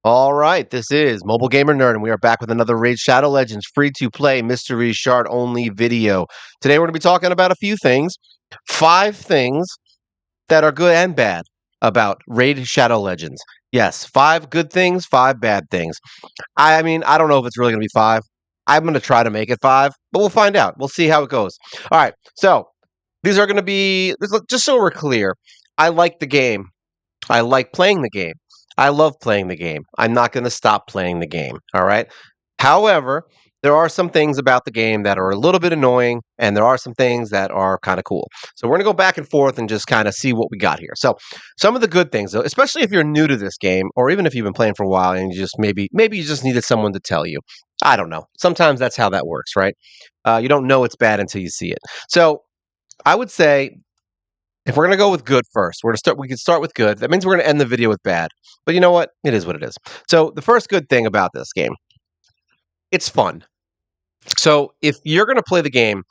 All right, this is Mobile Gamer Nerd, and we are back with another Raid Shadow Legends free-to-play mystery shard only video. Today we're going to be talking about a few things, 5 things that are good and bad about Raid Shadow Legends. Yes, 5 good things, 5 bad things. I don't know if it's really going to be 5. I'm going to try to make it 5, but we'll find out. We'll see how it goes. All right, so these are going to be, just so we're clear, I like the game. I like playing the game. I love playing the game. I'm not going to stop playing the game. All right. However, there are some things about the game that are a little bit annoying, and there are some things that are kind of cool. So we're going to go back and forth and just kind of see what we got here. So some of the good things, though, especially if you're new to this game, or even if you've been playing for a while and you just maybe you just needed someone to tell you. I don't know. Sometimes that's how that works, right? You don't know it's bad until you see it. So I would say if we're gonna go with good first, we can start with good. That means we're gonna end the video with bad. But you know what? It is what it is. So the first good thing about this game, it's fun. So if you're gonna play the game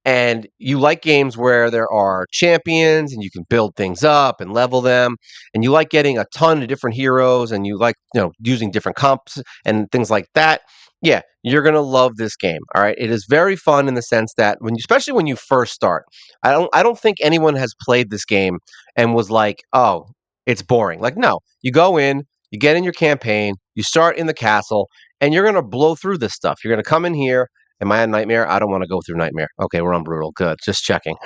and you like games where there are champions and you can build things up and level them, and you like getting a ton of different heroes and you like, using different comps and things like that, yeah, you're going to love this game. All right? It is very fun in the sense that especially when you first start. I don't think anyone has played this game and was like, "Oh, it's boring." Like, no. You go in, you get in your campaign, you start in the castle, and you're going to blow through this stuff. You're going to come in here. Am I a nightmare? I don't want to go through nightmare. Okay, we're on brutal. Good. Just checking.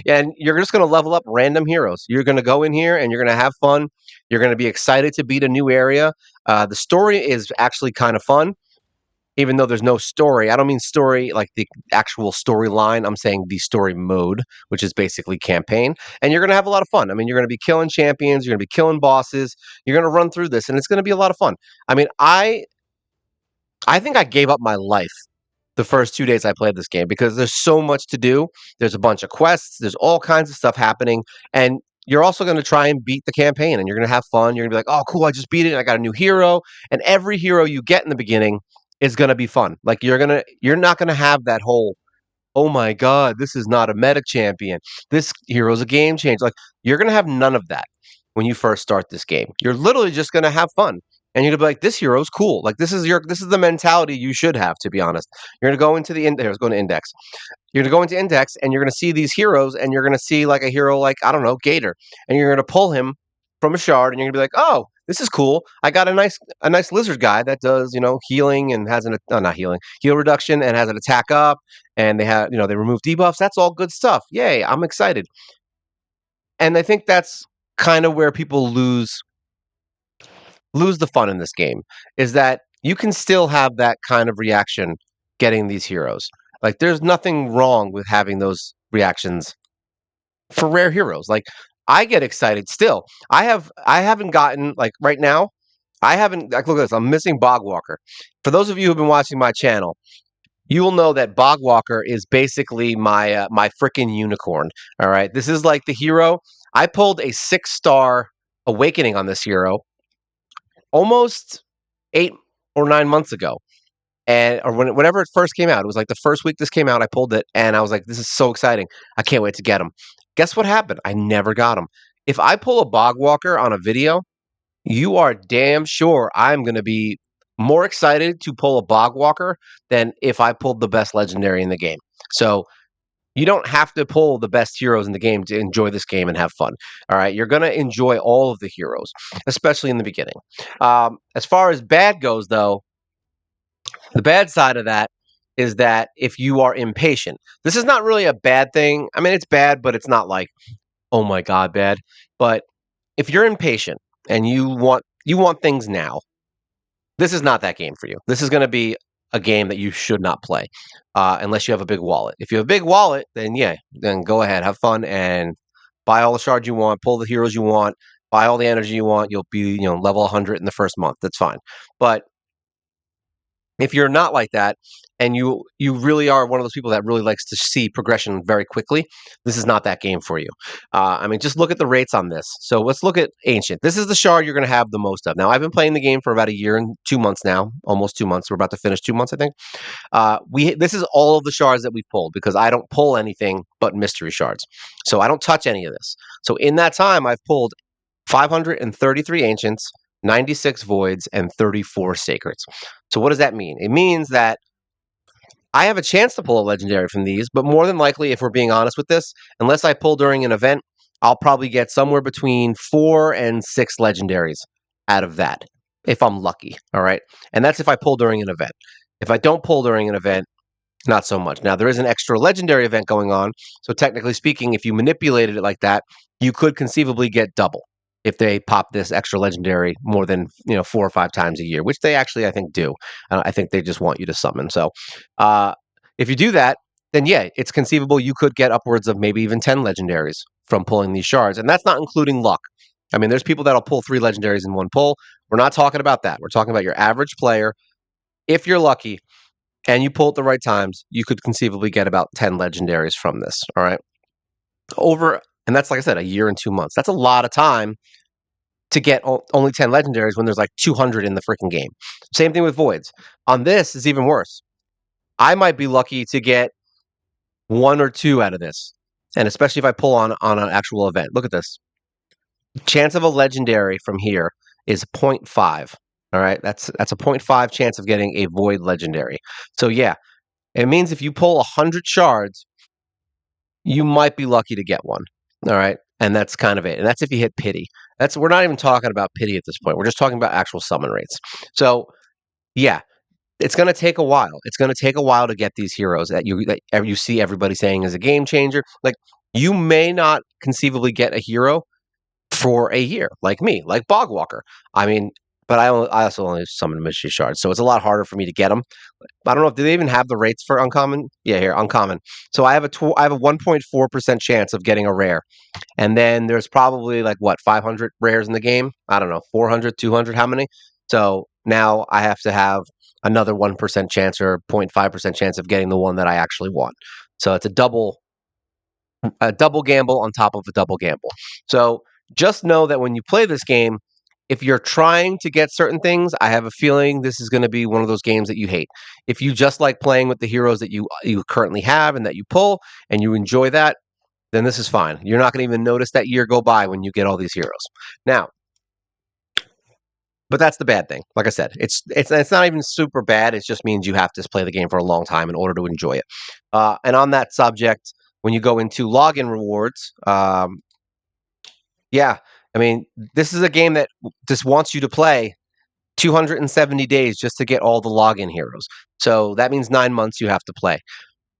And you're just going to level up random heroes. You're going to go in here and you're going to have fun. You're going to be excited to beat a new area. The story is actually kind of fun, even though there's no story. I don't mean story like the actual storyline. I'm saying the story mode, which is basically campaign. And you're going to have a lot of fun. I mean, you're going to be killing champions. You're going to be killing bosses. You're going to run through this, and it's going to be a lot of fun. I mean, I think I gave up my life the first 2 days I played this game because there's so much to do. There's a bunch of quests. There's all kinds of stuff happening, and you're also going to try and beat the campaign, and you're going to have fun. You're going to be like, "Oh, cool! I just beat it. And I got a new hero." And every hero you get in the beginning is going to be fun. Like you're not going to have that whole, "Oh my god, this is not a meta champion. This hero's a game change." Like you're going to have none of that when you first start this game. You're literally just going to have fun. And you're gonna be like, this hero's cool. Like this is the mentality you should have, to be honest. You're gonna go into the index, go to index. You're gonna go into index and you're gonna see these heroes, and you're gonna see like a hero like, I don't know, Gator, and you're gonna pull him from a shard, and you're gonna be like, oh, this is cool. I got a nice lizard guy that does, healing and has not healing, heal reduction and has an attack up, and they remove debuffs. That's all good stuff. Yay, I'm excited. And I think that's kind of where people lose the fun in this game, is that you can still have that kind of reaction getting these heroes. Like there's nothing wrong with having those reactions for rare heroes. Like I get excited still. I haven't gotten, like, right now, I haven't, like, look at this. I'm missing Bogwalker. For those of you who've been watching my channel, you will know that Bogwalker is basically my freaking unicorn. All right. This is like the hero. I pulled a 6-star awakening on this hero almost 8 or 9 months ago, and or whenever it first came out. It was like the first week this came out. I pulled it, and I was like, "This is so exciting! I can't wait to get him." Guess what happened? I never got him. If I pull a bog walker on a video, you are damn sure I'm going to be more excited to pull a bog walker than if I pulled the best legendary in the game. So you don't have to pull the best heroes in the game to enjoy this game and have fun. All right, you're going to enjoy all of the heroes, especially in the beginning. As far as bad goes, though, the bad side of that is that if you are impatient, this is not really a bad thing. I mean, it's bad, but it's not like, oh my god, bad. But if you're impatient and you want things now, this is not that game for you. This is going to be a game that you should not play unless you have a big wallet. If you have a big wallet, then yeah, then go ahead, have fun, and buy all the shards you want, pull the heroes you want, buy all the energy you want. You'll be, level 100 in the first month. That's fine. But if you're not like that, and you really are one of those people that really likes to see progression very quickly, this is not that game for you. I mean, just look at the rates on this. So let's look at Ancient. This is the shard you're going to have the most of. Now, I've been playing the game for about a year and 2 months now, almost 2 months. We're about to finish 2 months, I think. This is all of the shards that we've pulled, because I don't pull anything but mystery shards. So I don't touch any of this. So in that time, I've pulled 533 Ancients, 96 voids, and 34 sacreds. So what does that mean? It means that I have a chance to pull a legendary from these, but more than likely, if we're being honest with this, unless I pull during an event, I'll probably get somewhere between 4 and 6 legendaries out of that, if I'm lucky. All right. And that's if I pull during an event. If I don't pull during an event, not so much. Now, there is an extra legendary event going on. So, technically speaking, if you manipulated it like that, you could conceivably get double if they pop this extra legendary more than 4 or 5 times a year, which they actually, I think, do. I think they just want you to summon. So, uh, if you do that, then yeah, it's conceivable you could get upwards of maybe even 10 legendaries from pulling these shards. And that's not including luck. I mean, there's people that'll pull 3 legendaries in one pull. We're not talking about that. We're talking about your average player. If you're lucky, and you pull at the right times, you could conceivably get about 10 legendaries from this. All right. And that's like I said, a year and 2 months. That's a lot of time to get only 10 legendaries when there's like 200 in the freaking game. Same thing with voids. On this is even worse. I might be lucky to get 1 or 2 out of this. And especially if I pull on an actual event. Look at this. Chance of a legendary from here is 0.5. All right. That's a 0.5 chance of getting a void legendary. So yeah, it means if you pull 100 shards, you might be lucky to get one. All right. And that's kind of it. And that's if you hit pity. We're not even talking about pity at this point. We're just talking about actual summon rates. So yeah, it's going to take a while. It's going to take a while to get these heroes that you see everybody saying is a game changer. Like you may not conceivably get a hero for a year, like me, like Bogwalker. I mean, but I also only summon mystery shards, so it's a lot harder for me to get them. I don't know if do they even have the rates for uncommon? Yeah, here uncommon. So I have a 1.4% chance of getting a rare, and then there's probably like what 500 rares in the game. I don't know, 400, 200, how many? So now I have to have another 1% chance or 0.5% chance of getting the one that I actually want. So it's a double gamble on top of a double gamble. So just know that when you play this game, if you're trying to get certain things, I have a feeling this is going to be one of those games that you hate. If you just like playing with the heroes that you currently have and that you pull and you enjoy that, then this is fine. You're not going to even notice that year go by when you get all these heroes. Now, but that's the bad thing. Like I said, it's not even super bad. It just means you have to play the game for a long time in order to enjoy it. And on that subject, when you go into login rewards, yeah, I mean, this is a game that just wants you to play 270 days just to get all the login heroes. So that means 9 months you have to play.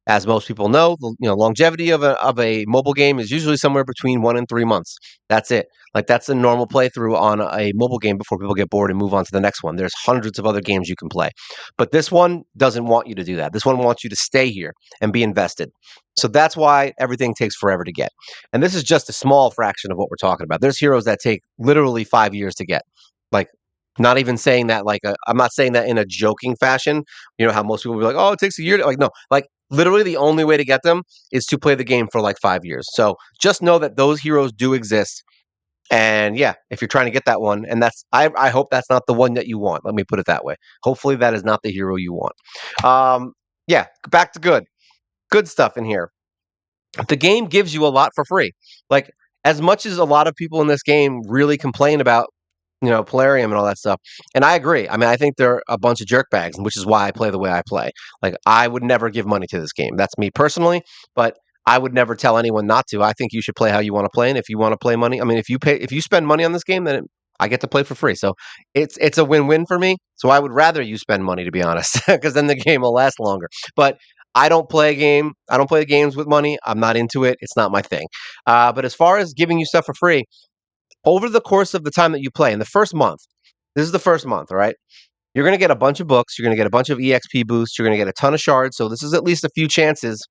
As most people know, longevity of a mobile game is usually somewhere between 1 and 3 months. That's it. Like that's a normal playthrough on a mobile game before people get bored and move on to the next one. There's hundreds of other games you can play, but this one doesn't want you to do that. This one wants you to stay here and be invested. So that's why everything takes forever to get. And this is just a small fraction of what we're talking about. There's heroes that take literally 5 years to get. Like, not even saying that I'm not saying that in a joking fashion. You know how most people will be like, "Oh, it takes a year." Like, no, like literally the only way to get them is to play the game for like 5 years. So just know that those heroes do exist. And yeah, if you're trying to get that one, and I hope that's not the one that you want. Let me put it that way. Hopefully that is not the hero you want. Yeah, back to good stuff in here. The game gives you a lot for free. Like as much as a lot of people in this game really complain about Polarium and all that stuff. And I agree. I mean, I think they're a bunch of jerkbags, which is why I play the way I play. Like, I would never give money to this game. That's me personally, but I would never tell anyone not to. I think you should play how you want to play, and if you want to play money, I mean, if you spend money on this game, then I get to play for free. So it's a win-win for me. So I would rather you spend money, to be honest, because then the game will last longer. But I don't play a game. I don't play games with money. I'm not into it. It's not my thing. But as far as giving you stuff for free, over the course of the time that you play, in the first month, this is the first month, all right? You're going to get a bunch of books. You're going to get a bunch of EXP boosts. You're going to get a ton of shards. So this is at least a few chances,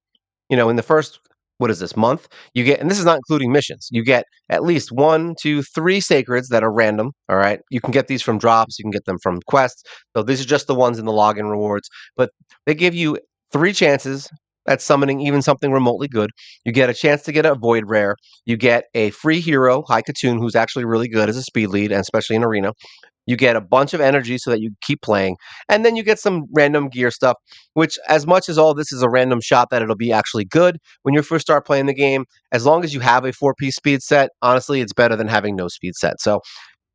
in the first, what is this, month? You get, and this is not including missions, you get at least 1, 2, 3 sacreds that are random, all right? You can get these from drops. You can get them from quests. So these are just the ones in the login rewards. But they give you 3 chances at summoning even something remotely good. You get a chance to get a void rare. You get a free hero, High Katoon, who's actually really good as a speed lead, and especially in arena. You get a bunch of energy so that you keep playing, and then you get some random gear stuff, which, as much as all this is a random shot that it'll be actually good when you first start playing the game, as long as you have a 4-piece speed set, honestly, it's better than having no speed set. So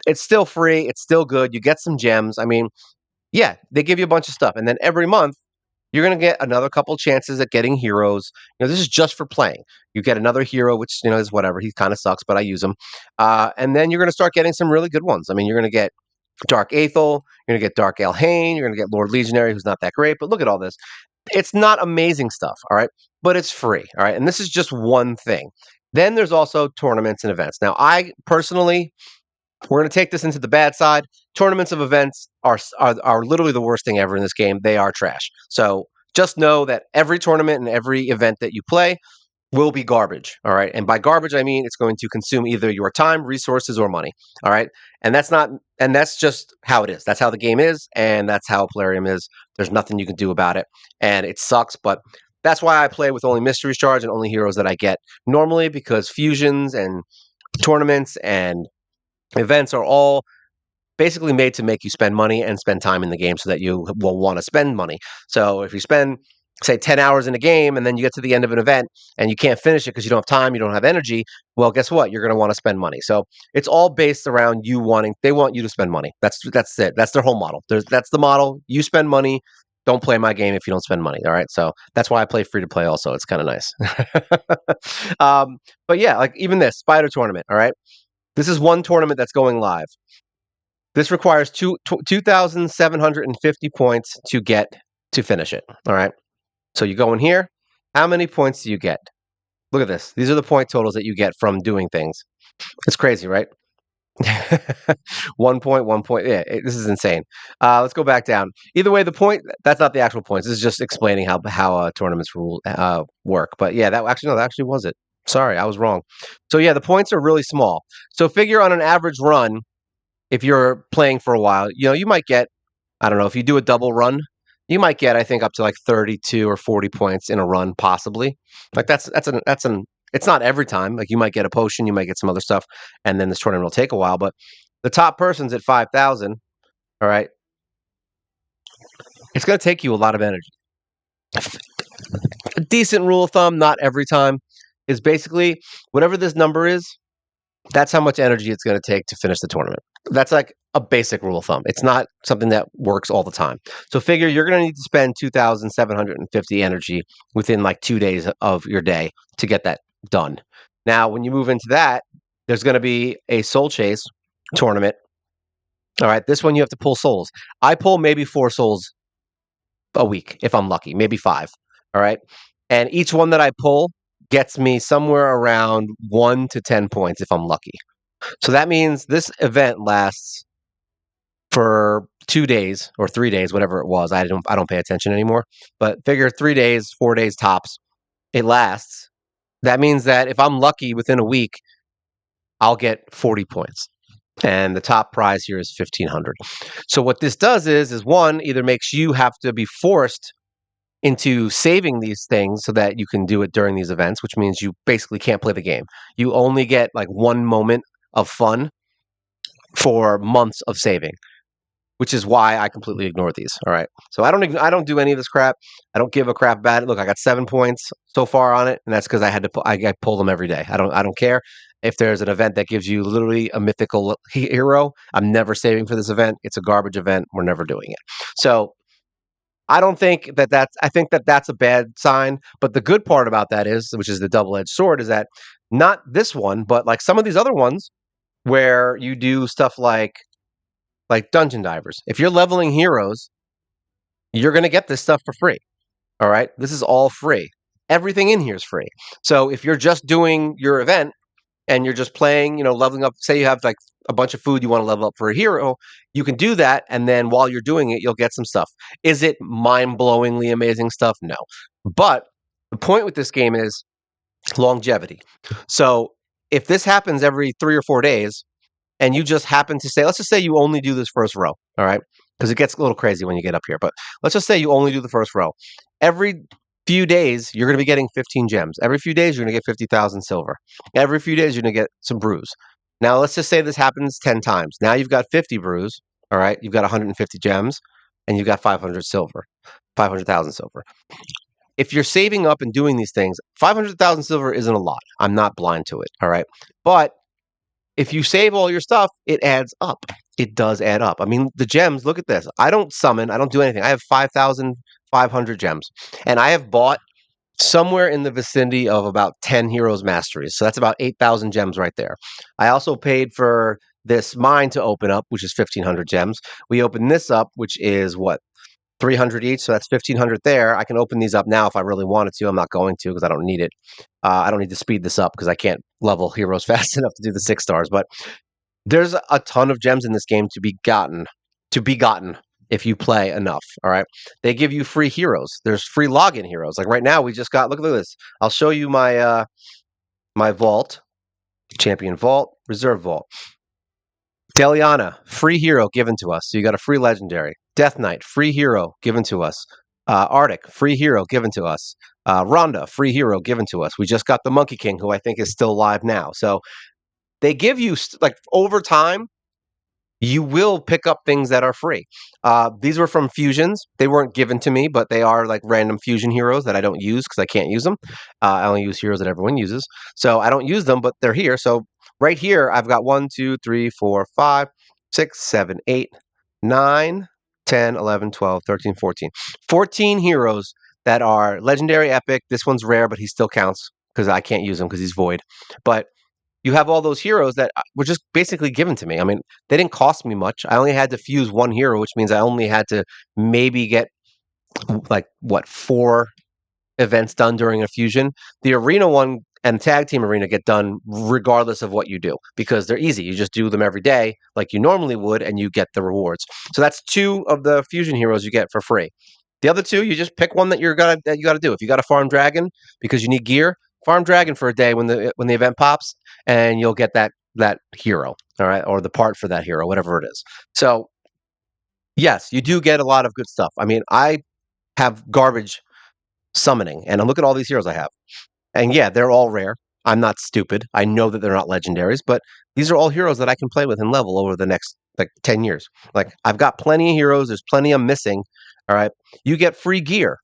It's still free. It's still good. You get some gems. I mean, yeah, they give you a bunch of stuff. And then every month, you're going to get another couple chances at getting heroes. This is just for playing. You get another hero, which, is whatever. He kind of sucks, but I use him. And then you're going to start getting some really good ones. I mean, you're going to get Dark Aethel. You're going to get Dark Elhain. You're going to get Lord Legionary, who's not that great. But look at all this. It's not amazing stuff, all right? But it's free, all right? And this is just one thing. Then there's also tournaments and events. Now, I personally, we're going to take this into the bad side. Tournaments of events are literally the worst thing ever in this game. They are trash. So just know that every tournament and every event that you play will be garbage. All right. And by garbage, I mean it's going to consume either your time, resources, or money. All right. And that's just how it is. That's how the game is. And that's how Plarium is. There's nothing you can do about it. And it sucks. But that's why I play with only mystery shards and only heroes that I get normally, because fusions and tournaments and events are all basically made to make you spend money and spend time in the game so that you will want to spend money. So if you spend, say, 10 hours in a game and then you get to the end of an event and you can't finish it because you don't have time, you don't have energy, well, guess what? You're going to want to spend money. So it's all based around they want you to spend money. That's it. That's their whole model. That's the model. You spend money. Don't play my game if you don't spend money. All right. So that's why I play free to play also. It's kind of nice. But yeah, like even this Spider Tournament. All right. This is one tournament that's going live. This requires 2,750 points to finish it. All right. So you go in here. How many points do you get? Look at this. These are the point totals that you get from doing things. It's crazy, right? 1 point, 1 point. Yeah, this is insane. Let's go back down. Either way, that's not the actual points. This is just explaining how tournaments work. But yeah, that actually was it. Sorry, I was wrong. So yeah, the points are really small. So figure on an average run, if you're playing for a while, you might get, I don't know, if you do a double run, you might get, I think, up to like 32 or 40 points in a run, possibly. Like it's not every time. Like you might get a potion, you might get some other stuff, and then this tournament will take a while. But the top person's at 5,000. All right, it's going to take you a lot of energy. A decent rule of thumb, not every time, is basically whatever this number is. That's how much energy it's going to take to finish the tournament. That's like a basic rule of thumb. It's not something that works all the time. So figure you're going to need to spend 2,750 energy within like 2 days of your day to get that done. Now, when you move into that, there's going to be a soul chase tournament. All right, this one you have to pull souls. I pull maybe 4 souls a week if I'm lucky, maybe 5. All right. And each one that I pull gets me somewhere around 1 to 10 points if I'm lucky. So that means this event lasts for 2 days or 3 days, whatever it was. I don't pay attention anymore. But figure 3 days, 4 days tops, it lasts. That means that if I'm lucky within a week, I'll get 40 points. And the top prize here is 1,500. So what this does is one, either makes you have to be forced into saving these things so that you can do it during these events, which means you basically can't play the game. You only get like one moment of fun for months of saving, which is why I completely ignore these. All right. So I don't do any of this crap. I don't give a crap about it. Look, I got 7 points so far on it, and that's because I pull them every day. I don't care. If there's an event that gives you literally a mythical hero, I'm never saving for this event. It's a garbage event. We're never doing it. So I don't think I think that that's a bad sign. But the good part about that is, which is the double-edged sword, is that not this one, but like some of these other ones where you do stuff like dungeon divers. If you're leveling heroes, you're going to get this stuff for free. All right. This is all free. Everything in here is free. So if you're just doing your event and you're just playing, leveling up, say you have like a bunch of food you want to level up for a hero, you can do that. And then while you're doing it, you'll get some stuff. Is it mind-blowingly amazing stuff? No. But the point with this game is longevity. So if this happens every 3 or 4 days and you just happen to say, let's just say you only do this first row. All right. Because it gets a little crazy when you get up here. But let's just say you only do the first row. Every few days, you're going to be getting 15 gems. Every few days, you're going to get 50,000 silver. Every few days, you're going to get some brews. Now, let's just say this happens 10 times. Now you've got 50 brews. All right. You've got 150 gems and you've got 500 silver, 500,000 silver. If you're saving up and doing these things, 500,000 silver isn't a lot. I'm not blind to it. All right. But if you save all your stuff, it adds up. It does add up. I mean, the gems, look at this. I don't summon, I don't do anything. I have 5,500 gems. And I have bought somewhere in the vicinity of about 10 heroes masteries. So that's about 8,000 gems right there. I also paid for this mine to open up, which is 1,500 gems. We open this up, which is what, 300 each. So that's 1,500 there. I can open these up now if I really wanted to. I'm not going to because I don't need it. I don't need to speed this up because I can't level heroes fast enough to do the 6 stars. But there's a ton of gems in this game to be gotten if you play enough. All right. They give you free heroes. There's free login heroes. Like right now, we just got, look at this. I'll show you my vault, champion vault, reserve vault. Deliana, free hero given to us. So you got a free legendary. Death Knight, free hero given to us. Arctic, free hero given to us. Rhonda, free hero given to us. We just got the Monkey King, who I think is still live now. So they give you, like, over time, you will pick up things that are free. These were from fusions. They weren't given to me, but they are like random fusion heroes that I don't use because I can't use them. I only use heroes that everyone uses. So I don't use them, but they're here. So right here, I've got 1, 2, 3, 4, 5, 6, 7, 8, 9, 10, 11, 12, 13, 14. 14 heroes that are legendary epic. This one's rare, but he still counts because I can't use him because he's void. But you have all those heroes that were just basically given to me. I mean, they didn't cost me much. I only had to fuse one hero, which means I only had to maybe get like what, 4 events done during a fusion. The arena one and tag team arena get done regardless of what you do because they're easy. You just do them every day like you normally would, and you get the rewards. So that's 2 of the fusion heroes you get for free. The other 2, you just pick one that you gotta do. If you got to farm dragon because you need gear, farm dragon for a day when the event pops, and you'll get that hero, all right, or the part for that hero, whatever it is. So yes, you do get a lot of good stuff. I mean, I have garbage summoning, and look at all these heroes I have. And yeah, they're all rare. I'm not stupid. I know that they're not legendaries, but these are all heroes that I can play with and level over the next like 10 years. Like I've got plenty of heroes. There's plenty I'm missing. All right. You get free gear.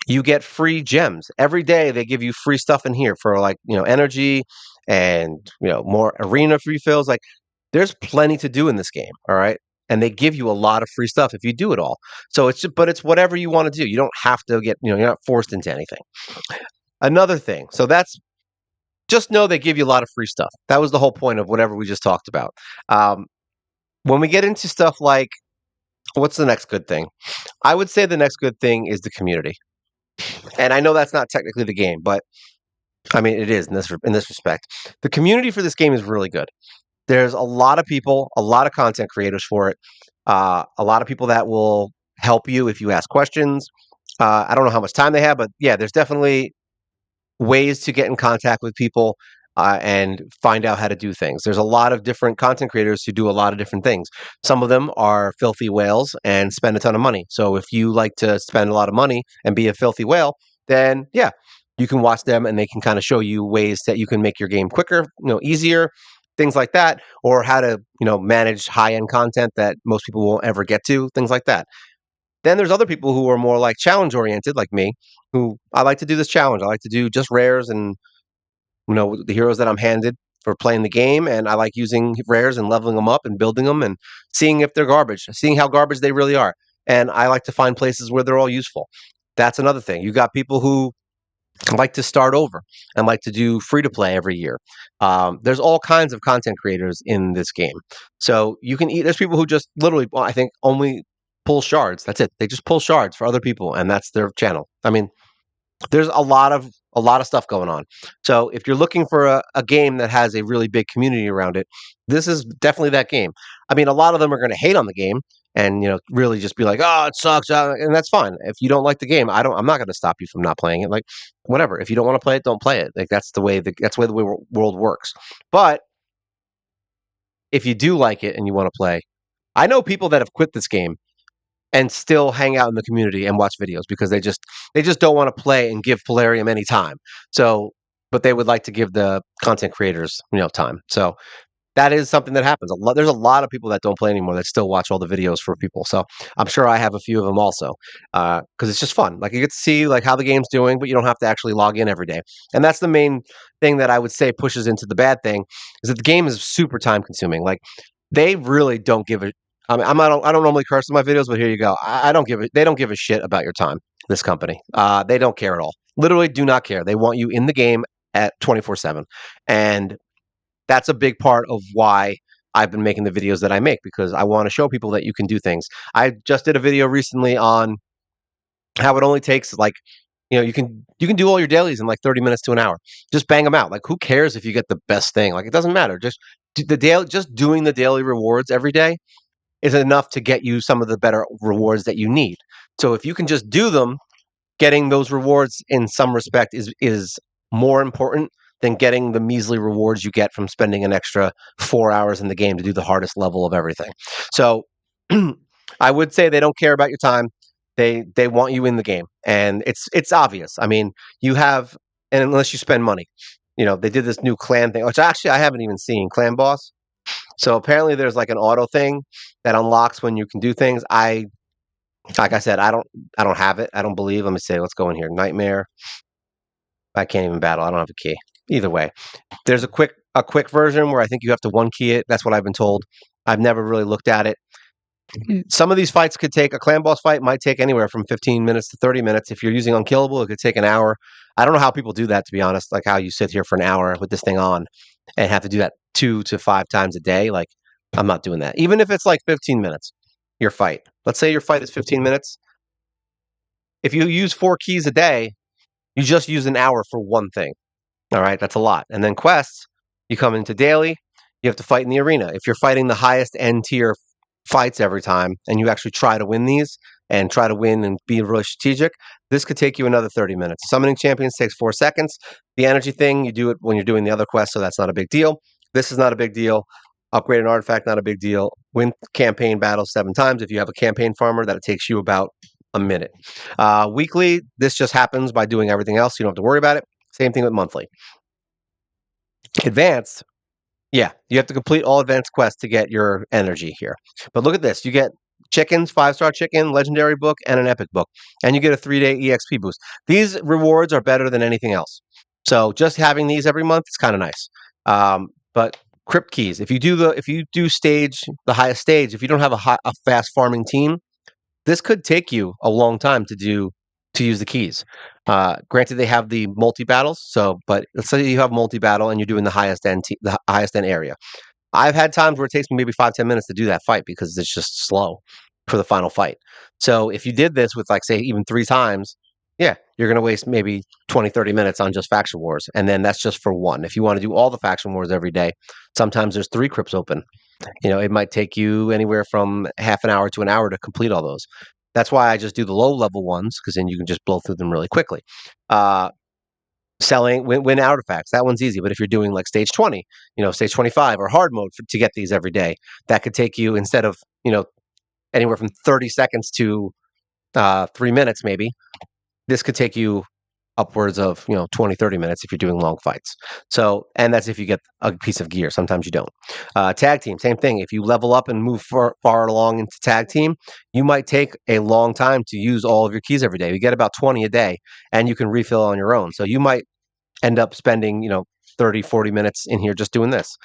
You get free gems. Every day they give you free stuff in here for like, energy and, more arena refills. Like there's plenty to do in this game. All right. And they give you a lot of free stuff if you do it all. So but it's whatever you want to do. You don't have to you're not forced into anything. Another thing. So that's just know they give you a lot of free stuff. That was the whole point of whatever we just talked about. Um, when we get into stuff like, what's the next good thing? I would say the next good thing is the community. And I know that's not technically the game, but I mean it is in this respect. The community for this game is really good. There's a lot of people, a lot of content creators for it. A lot of people that will help you if you ask questions. I don't know how much time they have, but yeah, there's definitely ways to get in contact with people and find out how to do things. There's a lot of different content creators who do a lot of different things. Some of them are filthy whales and spend a ton of money. So if you like to spend a lot of money and be a filthy whale, then yeah, you can watch them and they can kind of show you ways that you can make your game quicker, easier, things like that, or how to, manage high-end content that most people won't ever get to, things like that. Then there's other people who are more like challenge oriented, like me, who I like to do this challenge. I like to do just rares and the heroes that I'm handed for playing the game, and I like using rares and leveling them up and building them and seeing if they're garbage, seeing how garbage they really are. And I like to find places where they're all useful. That's another thing. You got people who like to start over and like to do free to play every year. There's all kinds of content creators in this game. So you can eat. There's people who just literally, well, I think, only pull shards. That's it. They just pull shards for other people, and that's their channel. I mean, there's a lot of stuff going on. So if you're looking for a game that has a really big community around it, this is definitely that game. I mean, a lot of them are going to hate on the game and really just be like, "Oh, it sucks," and that's fine. If you don't like the game, I'm not going to stop you from not playing it. Like, whatever. If you don't want to play it, don't play it. Like that's the way the world works. But if you do like it and you want to play, I know people that have quit this game and still hang out in the community and watch videos because they just don't want to play and give Polarium any time. So, but they would like to give the content creators, time. So that is something that happens. There's a lot of people that don't play anymore that still watch all the videos for people. So I'm sure I have a few of them also, because it's just fun. Like you get to see like how the game's doing, but you don't have to actually log in every day. And that's the main thing that I would say pushes into the bad thing is that the game is super time consuming. Like they really don't give a. I mean, I don't normally curse in my videos, but here you go. I don't give it. They don't give a shit about your time. This company, they don't care at all. Literally, do not care. They want you in the game at 24/7, and that's a big part of why I've been making the videos that I make because I want to show people that you can do things. I just did a video recently on how it only takes like you can do all your dailies in like 30 minutes to an hour. Just bang them out. Like who cares if you get the best thing? Like it doesn't matter. Just doing the daily rewards every day is enough to get you some of the better rewards that you need. So if you can just do them, getting those rewards in some respect is more important than getting the measly rewards you get from spending an extra 4 hours in the game to do the hardest level of everything. So I would say they don't care about your time. They want you in the game, and it's obvious. I mean, you have, and unless you spend money, they did this new clan thing, which actually I haven't even seen clan boss. So apparently there's like an auto thing that unlocks when you can do things. Like I said, I don't have it. I don't believe. Let me say, let's go in here. Nightmare. I can't even battle. I don't have a key. Either way, there's a quick version where I think you have to one key it. That's what I've been told. I've never really looked at it. Some of these fights could take a clan boss fight might take anywhere from 15 minutes to 30 minutes. If you're using unkillable, it could take an hour. I don't know how people do that to be honest. Like how you sit here for an hour with this thing on and have to do that 2 to 5 times a day. Like I'm not doing that. Even if it's like 15 minutes, your fight. Let's say your fight is 15 minutes. If you use 4 keys a day, you just use an hour for one thing. All right, that's a lot. And then quests, you come into daily, you have to fight in the arena. If you're fighting the highest end tier fights every time and you actually try to win these and try to win and be really strategic, this could take you another 30 minutes. Summoning champions takes 4 seconds. The energy thing, you do it when you're doing the other quests, so that's not a big deal. This is not a big deal. Upgrade an artifact, not a big deal. Win campaign battles 7 times. If you have a campaign farmer, that takes you about a minute. Weekly, this just happens by doing everything else. You don't have to worry about it. Same thing with monthly. Advanced, yeah, you have to complete all advanced quests to get your energy here. But look at this. You get chickens, 5-star chicken, legendary book, and an epic book. And you get a 3-day EXP boost. These rewards are better than anything else. So just having these every month is kind of nice. But crypt keys, if you do stage the highest stage, if you don't have a fast farming team, this could take you a long time to use the keys. Granted, they have the multi battles. So, but let's say you have multi battle and you're doing the highest end area. I've had times where it takes me maybe 5-10 minutes to do that fight because it's just slow for the final fight. So if you did this with like say even 3 times, yeah, you're going to waste maybe 20-30 minutes on just faction wars, and then that's just for one. If you want to do all the faction wars every day, sometimes there's 3 crypts open. It might take you anywhere from half an hour to an hour to complete all those. That's why I just do the low level ones because then you can just blow through them really quickly. Uh, Selling win artifacts, that one's easy. But if you're doing like stage 20, stage 25 or hard mode to get these every day, that could take you instead of anywhere from 30 seconds to 3 minutes maybe. This could take you upwards of 20-30 minutes if you're doing long fights. So, and that's if you get a piece of gear. Sometimes you don't. Tag team, same thing. If you level up and move far along into tag team, you might take a long time to use all of your keys every day. You get about 20 a day, and you can refill on your own. So you might end up spending 30-40 minutes in here just doing this.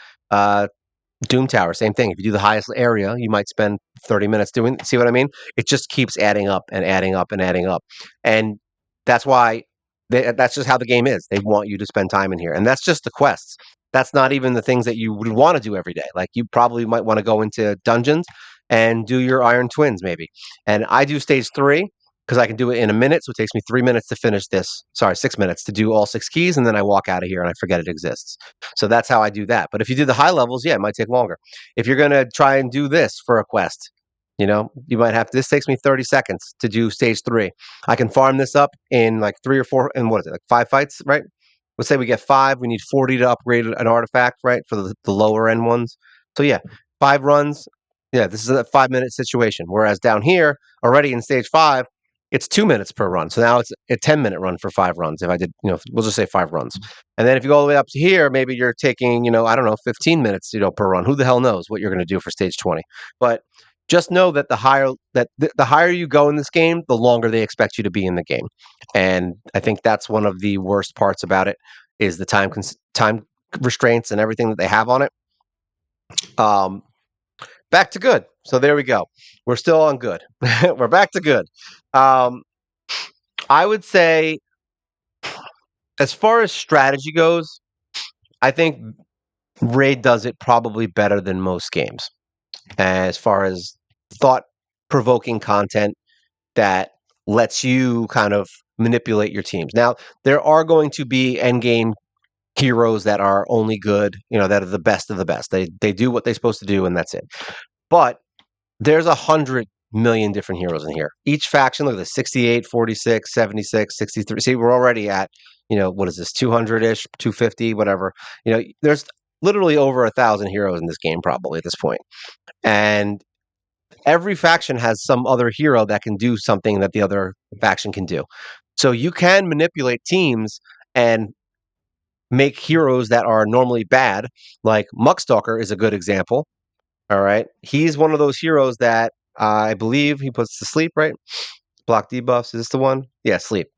Doom Tower, same thing. If you do the highest area, you might spend 30 minutes doing. See what I mean? It just keeps adding up and adding up and adding up, and that's why that's just how the game is. They want you to spend time in here, and that's just the quests. That's not even the things that you would want to do every day. Like you probably might want to go into dungeons and do your Iron Twins, maybe. And I do stage 3 because I can do it in a minute. So it takes me 3 minutes to finish this. Sorry, 6 minutes to do all 6 keys, and then I walk out of here and I forget it exists. So that's how I do that. But if you do the high levels, yeah, it might take longer. If you're gonna try and do this for a quest, you might have this takes me 30 seconds to do stage 3. I can farm this up in like 3 or 4, and what is it, like 5 fights, right? Let's say we get 5, we need 40 to upgrade an artifact, right? For the lower end ones. So yeah, 5 runs. Yeah, this is a 5-minute situation. Whereas down here, already in stage 5, it's 2 minutes per run. So now it's a 10-minute run for 5 runs. If I did, we'll just say 5 runs. And then if you go all the way up to here, maybe you're taking, I don't know, 15 minutes, per run. Who the hell knows what you're going to do for stage 20? But just know that the higher you go in this game, the longer they expect you to be in the game. And I think that's one of the worst parts about it is the time restraints and everything that they have on it. Back to good. So there we go. We're still on good. We're back to good. Um, I would say, as far as strategy goes, I think Raid does it probably better than most games. As far as thought provoking content that lets you kind of manipulate your teams. Now, there are going to be end game heroes that are only good, that are the best of the best. They do what they're supposed to do, and that's it. But there's 100 million different heroes in here. Each faction, look at this, 68, 46, 76, 63. See, we're already at, what is this, 200-ish, 250, whatever. There's literally over 1,000 heroes in this game probably at this point. And every faction has some other hero that can do something that the other faction can do. So you can manipulate teams and make heroes that are normally bad, like Muckstalker is a good example. All right. He's one of those heroes that I believe he puts to sleep, right? Block debuffs. Is this the one? Yeah, sleep.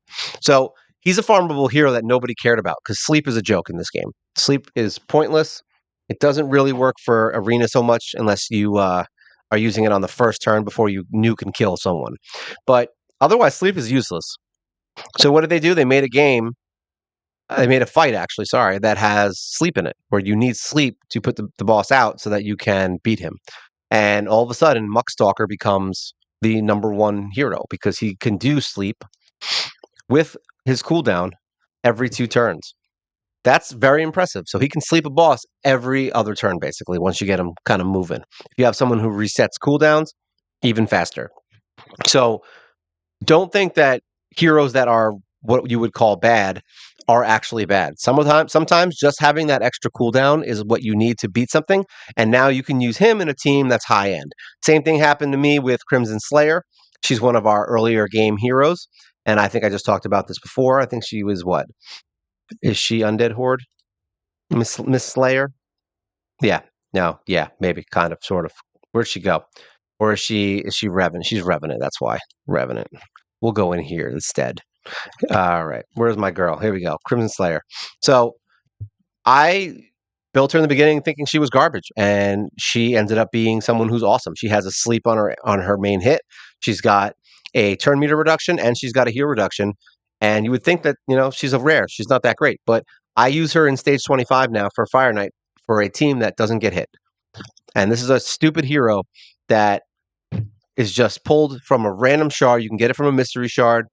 So he's a farmable hero that nobody cared about because sleep is a joke in this game. Sleep is pointless. It doesn't really work for arena so much unless you are using it on the first turn before you nuke and kill someone. But otherwise, sleep is useless. So what did they do? They made a game. They made a fight, actually, sorry, that has sleep in it, where you need sleep to put the boss out so that you can beat him. And all of a sudden, Muckstalker becomes the number one hero because he can do sleep with his cooldown every 2 turns. That's very impressive. So he can sleep a boss every other turn, basically, once you get him kind of moving. If you have someone who resets cooldowns, even faster. So don't think that heroes that are what you would call bad are actually bad. Sometimes just having that extra cooldown is what you need to beat something, and now you can use him in a team that's high end. Same thing happened to me with Crimson Slayer. She's one of our earlier game heroes, and I think I just talked about this before. I think she was what? Is she Undead Horde? Miss Slayer? Yeah. No, yeah, maybe kind of sort of. Where'd she go? Or is she Revenant? She's Revenant, that's why. Revenant. We'll go in here instead. All right. Where's my girl? Here we go. Crimson Slayer. So I built her in the beginning thinking she was garbage, and she ended up being someone who's awesome. She has a sleep on her main hit. She's got a turn meter reduction, and she's got a heal reduction. And you would think that she's a rare. She's not that great, but I use her in stage 25 now for Fire Knight for a team that doesn't get hit. And this is a stupid hero that is just pulled from a random shard. You can get it from a mystery shard.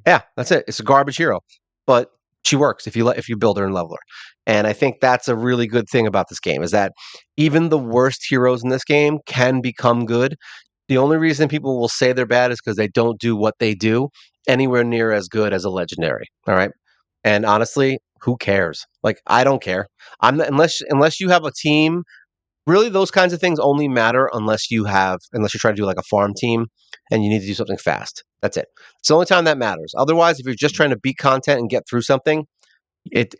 Yeah, that's it. It's a garbage hero, but she works if you build her and level her. And I think that's a really good thing about this game is that even the worst heroes in this game can become good. The only reason people will say they're bad is because they don't do what they do anywhere near as good as a legendary. All right. And honestly, who cares? Like, I don't care. I'm not, unless you have a team. Really, those kinds of things only matter unless you're trying to do like a farm team and you need to do something fast. That's it. It's the only time that matters. Otherwise, if you're just trying to beat content and get through something,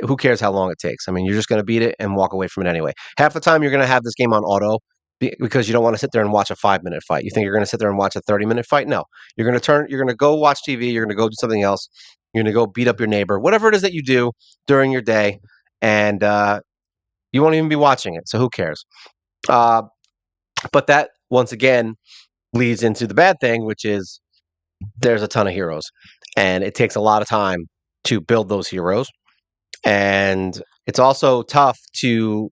who cares how long it takes? I mean, you're just going to beat it and walk away from it anyway. Half the time, you're going to have this game on auto because you don't want to sit there and watch a 5-minute fight. You think you're going to sit there and watch a 30-minute fight? No, you're going to You're going to go watch TV. You're going to go do something else. You're going to go beat up your neighbor, whatever it is that you do during your day, and you won't even be watching it. So who cares? Uh, but that once again leads into the bad thing, which is there's a ton of heroes, and it takes a lot of time to build those heroes, and it's also tough to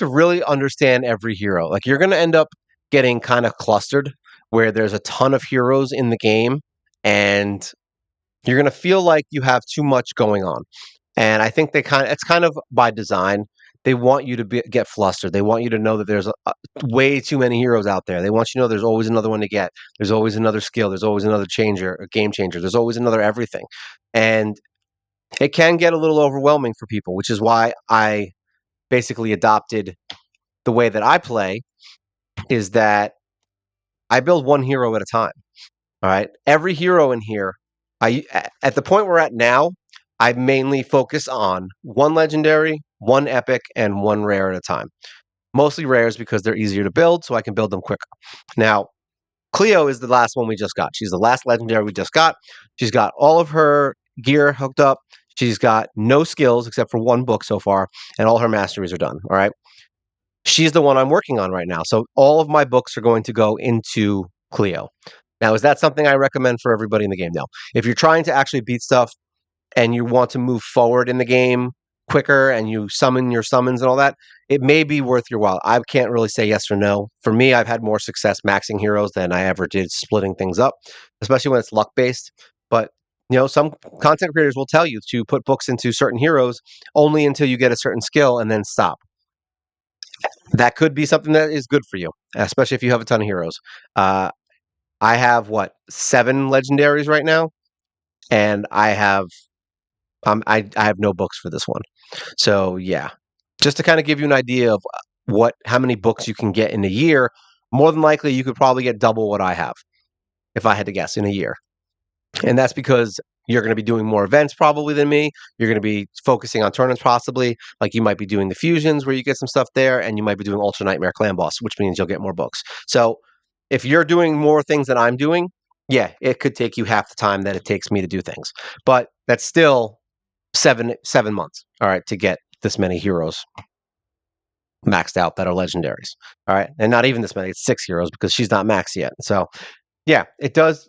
really understand every hero. Like, you're going to end up getting kind of clustered where there's a ton of heroes in the game, and you're going to feel like you have too much going on. And I think it's kind of by design. They want you to get flustered. They want you to know that there's way too many heroes out there. They want you to know there's always another one to get. There's always another skill. There's always another a game changer. There's always another everything. And it can get a little overwhelming for people, which is why I basically adopted the way that I play is that I build one hero at a time. All right. Every hero in here, at the point we're at now, I mainly focus on one legendary, one epic, and one rare at a time. Mostly rares because they're easier to build, so I can build them quicker. Now, Cleo is the last one we just got. She's the last legendary we just got. She's got all of her gear hooked up. She's got no skills except for one book so far, and all her masteries are done. All right. She's the one I'm working on right now. So all of my books are going to go into Cleo. Now, is that something I recommend for everybody in the game? No. If you're trying to actually beat stuff and you want to move forward in the game quicker and you summon your summons and all that, it may be worth your while. I can't really say yes or no. For me, I've had more success maxing heroes than I ever did splitting things up, especially when it's luck based. But some content creators will tell you to put books into certain heroes only until you get a certain skill and then stop. That could be something that is good for you, especially if you have a ton of heroes. Uh, I have what 7 legendaries right now, and I have no books for this one. So yeah, just to kind of give you an idea of how many books you can get in a year. More than likely, you could probably get double what I have if I had to guess in a year. And that's because you're going to be doing more events probably than me. You're going to be focusing on tournaments possibly. Like you might be doing the fusions where you get some stuff there, and you might be doing Ultra Nightmare Clan Boss, which means you'll get more books. So if you're doing more things than I'm doing, yeah, it could take you half the time that it takes me to do things. But that's still 7 months, all right, to get this many heroes maxed out that are legendaries. All right. And not even this many, it's 6 heroes because she's not maxed yet. So yeah, it does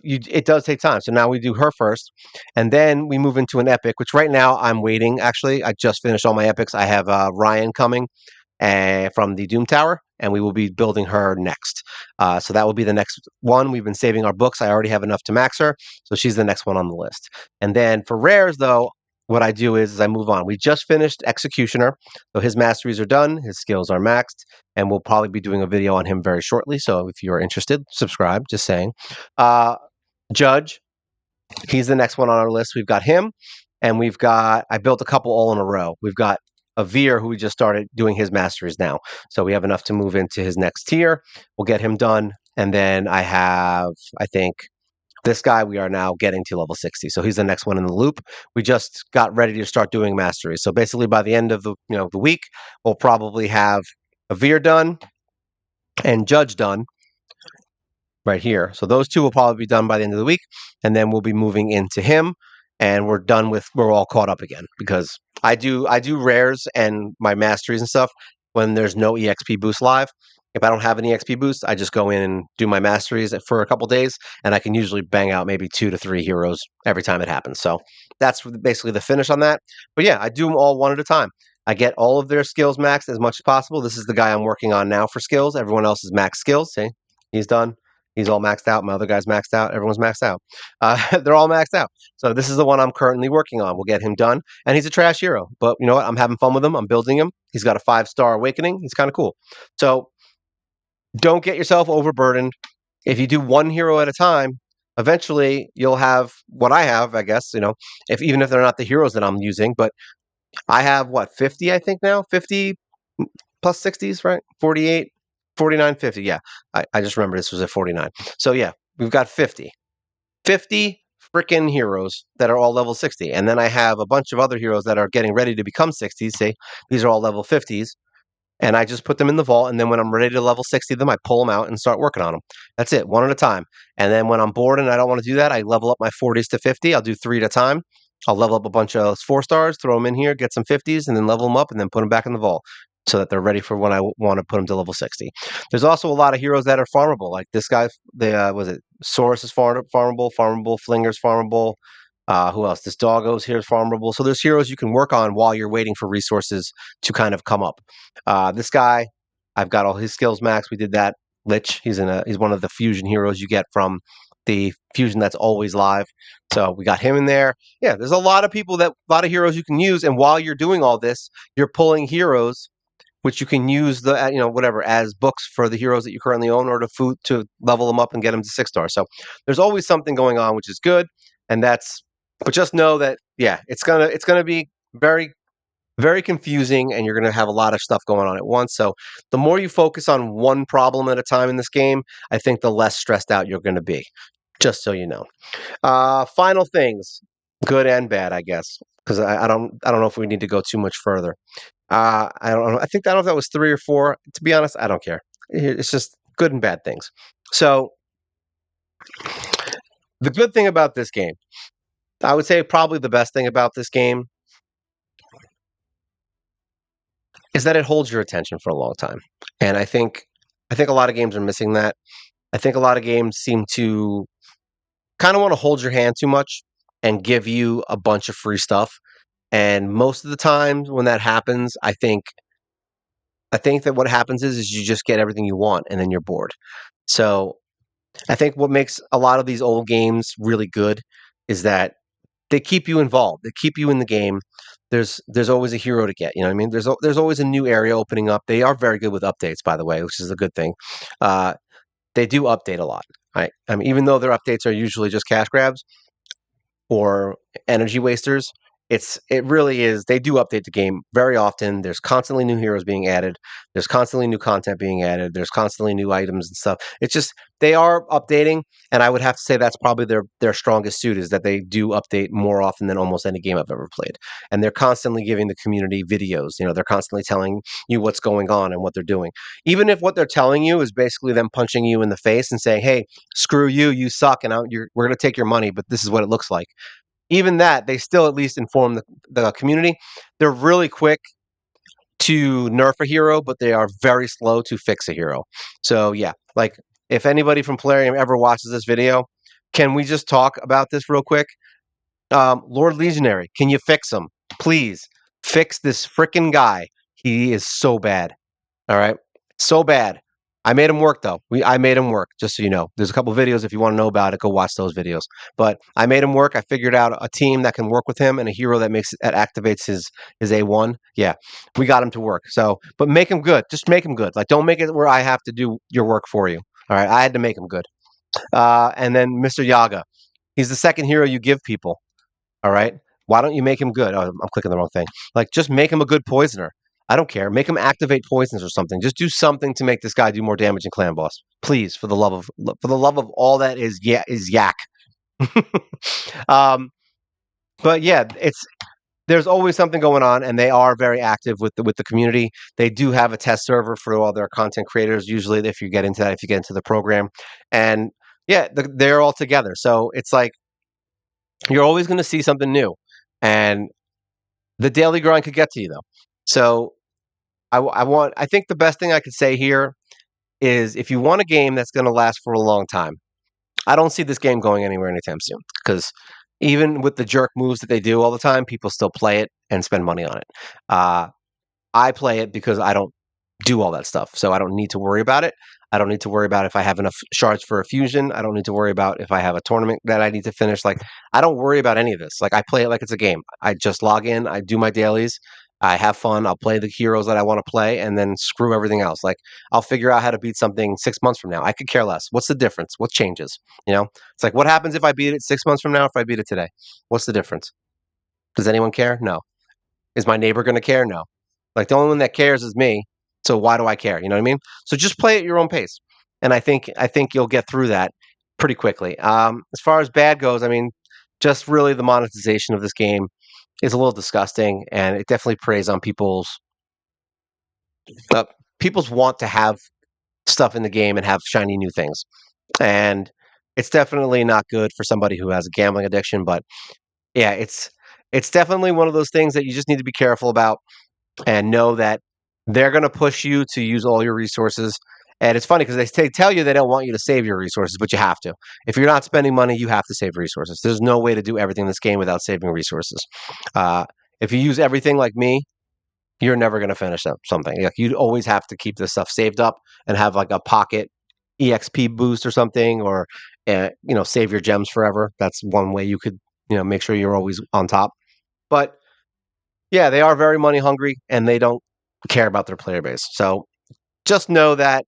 take time. So now we do her first, and then we move into an epic, which right now I'm waiting. Actually, I just finished all my epics. I have Ryan coming from the Doom Tower, and we will be building her next. So that will be the next one. We've been saving our books. I already have enough to max her, so she's the next one on the list. And then for rares, though, what I do is I move on. We just finished Executioner, so his masteries are done, his skills are maxed, and we'll probably be doing a video on him very shortly. So if you're interested, subscribe. Just saying. Uh, Judge, he's the next one on our list. We've got him, and I built a couple all in a row. We've got a Veer who we just started doing his masteries now. So we have enough to move into his next tier. We'll get him done. And then I think, this guy we are now getting to level 60. So he's the next one in the loop. We just got ready to start doing masteries. So basically by the end of the week, we'll probably have a Veer done and Judge done right here. So those two will probably be done by the end of the week, and then we'll be moving into him, and we're all caught up again because I do rares and my masteries and stuff when there's no EXP boost live. If I don't have an EXP boost, I just go in and do my masteries for a couple days, and I can usually bang out maybe 2 to 3 heroes every time it happens. So that's basically the finish on that. But yeah, I do them all one at a time. I get all of their skills maxed as much as possible. This is the guy I'm working on now for skills. Everyone else is max skills. See, he's done. He's all maxed out. My other guy's maxed out. Everyone's maxed out. They're all maxed out. So this is the one I'm currently working on. We'll get him done. And he's a trash hero. But you know what? I'm having fun with him. I'm building him. He's got a 5-star awakening. He's kind of cool. So don't get yourself overburdened. If you do one hero at a time, eventually you'll have what I have, I guess, even if they're not the heroes that I'm using. But I have what, 50, I think now? 50 plus 60s, right? 48, 49, 50. Yeah. I just remember this was at 49. So yeah, we've got 50. 50 freaking heroes that are all level 60. And then I have a bunch of other heroes that are getting ready to become 60s. Say these are all level 50s. And I just put them in the vault. And then when I'm ready to level 60 them, I pull them out and start working on them. That's it, one at a time. And then when I'm bored and I don't want to do that, I level up my 40s to 50. I'll do 3 at a time. I'll level up a bunch of 4-stars, throw them in here, get some 50s, and then level them up and then put them back in the vault so that they're ready for when I want to put them to level 60. There's also a lot of heroes that are farmable. Like this guy, was it Saurus is farmable, Flinger's farmable. Who else? This Doggo's here is farmable. So there's heroes you can work on while you're waiting for resources to kind of come up. This guy, I've got all his skills max. We did that. Lich, he's one of the fusion heroes you get from the fusion that's always live. So we got him in there. Yeah, there's a lot of heroes you can use. And while you're doing all this, you're pulling heroes which you can use whatever as books for the heroes that you currently own or to level them up and get them to 6-star. So there's always something going on, which is good. But just know that, yeah, it's gonna be very very confusing, and you're going to have a lot of stuff going on at once. So the more you focus on one problem at a time in this game, I think the less stressed out you're going to be. Just so you know. Final things, good and bad, I guess, because I don't know if we need to go too much further. I don't know. I don't know if that was three or four. To be honest, I don't care. It's just good and bad things. So the good thing about this game, I would say probably the best thing about this game is that it holds your attention for a long time. And I think a lot of games are missing that. I think a lot of games seem to kind of want to hold your hand too much and give you a bunch of free stuff. And most of the time when that happens, I think that what happens is you just get everything you want and then you're bored. So I think what makes a lot of these old games really good is that they keep you involved. They keep you in the game. There's always a hero to get. You know what I mean? There's always a new area opening up. They are very good with updates, by the way, which is a good thing. Uh, they do update a lot. Right? I mean, even though their updates are usually just cash grabs, or energy wasters. It really is. They do update the game very often. There's constantly new heroes being added. There's constantly new content being added. There's constantly new items and stuff. It's just they are updating, and I would have to say that's probably their strongest suit is that they do update more often than almost any game I've ever played. And they're constantly giving the community videos. You know, they're constantly telling you what's going on and what they're doing. Even if what they're telling you is basically them punching you in the face and saying, "Hey, screw you, you suck, and we're going to take your money, but this is what it looks like." Even that, they still at least inform the community. They're really quick to nerf a hero, but they are very slow to fix a hero. So yeah, like if anybody from Plarium ever watches this video, can we just talk about this real quick? Lord Legionary, can you fix him? Please fix this freaking guy. He is so bad. All right. So bad. I made him work though. I made him work, just so you know. There's a couple videos if you want to know about it, go watch those videos. But I made him work. I figured out a team that can work with him and a hero that activates his A1. Yeah. We got him to work. So, but make him good. Just make him good. Like don't make it where I have to do your work for you. All right. I had to make him good. And then Mr. Yaga. He's the second hero you give people. All right. Why don't you make him good? Oh, I'm clicking the wrong thing. Like, just make him a good poisoner. I don't care. Make him activate poisons or something. Just do something to make this guy do more damage in Clan Boss, please. For the love of all that is yak. um, but yeah, there's always something going on, and they are very active with the community. They do have a test server for all their content creators. Usually, if you get into that, if you get into the program, and yeah, they're all together. So it's like you're always going to see something new, and the daily grind could get to you though. So I think the best thing I could say here is if you want a game that's going to last for a long time, I don't see this game going anywhere anytime soon because even with the jerk moves that they do all the time, people still play it and spend money on it. Uh, I play it because I don't do all that stuff. So I don't need to worry about it. I don't need to worry about if I have enough shards for a fusion. I don't need to worry about if I have a tournament that I need to finish. Like, I don't worry about any of this. Like, I play it like it's a game. I just log in, I do my dailies, I have fun, I'll play the heroes that I want to play, and then screw everything else. Like, I'll figure out how to beat something 6 months from now. I could care less. What's the difference? What changes? You know, it's like, what happens if I beat it 6 months from now, if I beat it today? What's the difference? Does anyone care? No. Is my neighbor going to care? No. Like the only one that cares is me. So why do I care? You know what I mean? So just play at your own pace, and I think you'll get through that pretty quickly. As far as bad goes, I mean, just really the monetization of this game is a little disgusting, and it definitely preys on uh, people's want to have stuff in the game and have shiny new things, and it's definitely not good for somebody who has a gambling addiction. But yeah, it's definitely one of those things that you just need to be careful about and know that they're going to push you to use all your resources. And it's funny because they tell you they don't want you to save your resources, but you have to. If you're not spending money, you have to save resources. There's no way to do everything in this game without saving resources. Uh, if you use everything like me, you're never going to finish up something. Like you always have to keep this stuff saved up and have like a pocket EXP boost or something, or save your gems forever. That's one way you could make sure you're always on top. But yeah, they are very money hungry and they don't care about their player base. So just know that.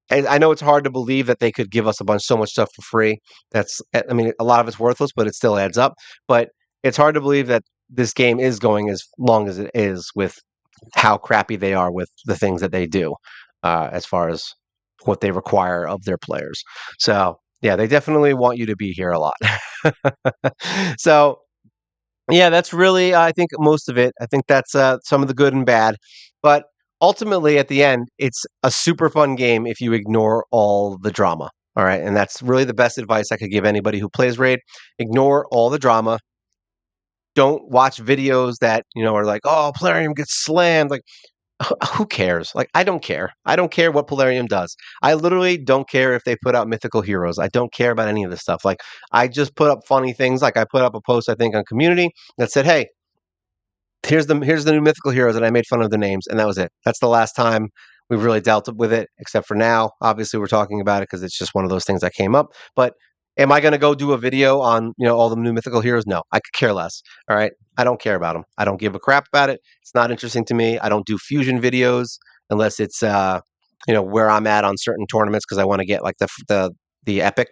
And I know it's hard to believe that they could give us so much stuff for free. I mean, a lot of it's worthless, but it still adds up. But it's hard to believe that this game is going as long as it is with how crappy they are with the things that they do, as far as what they require of their players. So yeah, they definitely want you to be here a lot. So yeah, that's really, I think, most of it. I think that's some of the good and bad. But ultimately, at the end, it's a super fun game if you ignore all the drama. All right. And that's really the best advice I could give anybody who plays Raid. Ignore all the drama. Don't watch videos that, are like, oh, Plarium gets slammed. Like, who cares? Like, I don't care. I don't care what Polarium does. I literally don't care if they put out mythical heroes. I don't care about any of this stuff. Like, I just put up funny things. Like, I put up a post, I think, on community that said, hey, here's the new mythical heroes, and I made fun of the names, and that was it. That's the last time we've really dealt with it, except for now. Obviously, we're talking about it because it's just one of those things that came up. But am I going to go do a video on all the new mythical heroes? No, I could care less. All right, I don't care about them. I don't give a crap about it. It's not interesting to me. I don't do fusion videos unless it's where I'm at on certain tournaments because I want to get like the epic.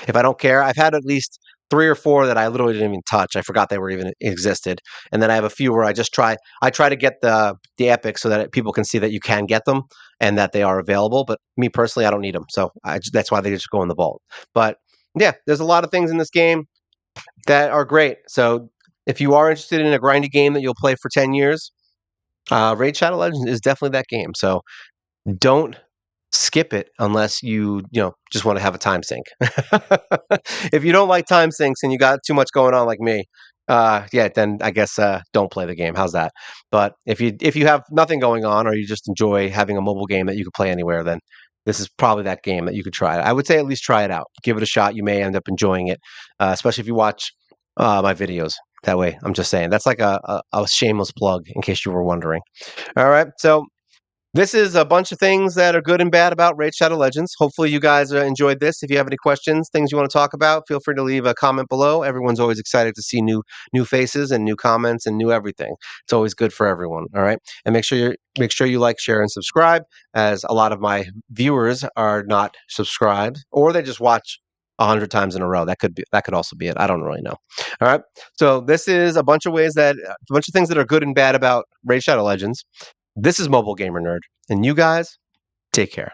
If I don't care, I've had at least 3 or 4 that I literally didn't even touch. I forgot they were even existed. And then I have a few where I try to get the epic so that people can see that you can get them and that they are available. But me personally, I don't need them. So that's why they just go in the vault. But yeah, there's a lot of things in this game that are great. So if you are interested in a grindy game that you'll play for 10 years, Raid Shadow Legends is definitely that game. So don't skip it unless you just want to have a time sink. If you don't like time sinks and you got too much going on like me, yeah, then I guess don't play the game. How's that? But if you have nothing going on or you just enjoy having a mobile game that you can play anywhere, then this is probably that game that you could try. I would say at least try it out. Give it a shot. You may end up enjoying it, especially if you watch my videos. That way, I'm just saying that's like a shameless plug in case you were wondering. All right, so this is a bunch of things that are good and bad about Raid Shadow Legends. Hopefully, you guys enjoyed this. If you have any questions, things you want to talk about, feel free to leave a comment below. Everyone's always excited to see new faces and new comments and new everything. It's always good for everyone. All right, and make sure you like, share, and subscribe. As a lot of my viewers are not subscribed, or they just watch 100 times in a row. That could also be it. I don't really know. All right. So this is a bunch of things that are good and bad about Raid Shadow Legends. This is Mobile Gamer Nerd, and you guys take care.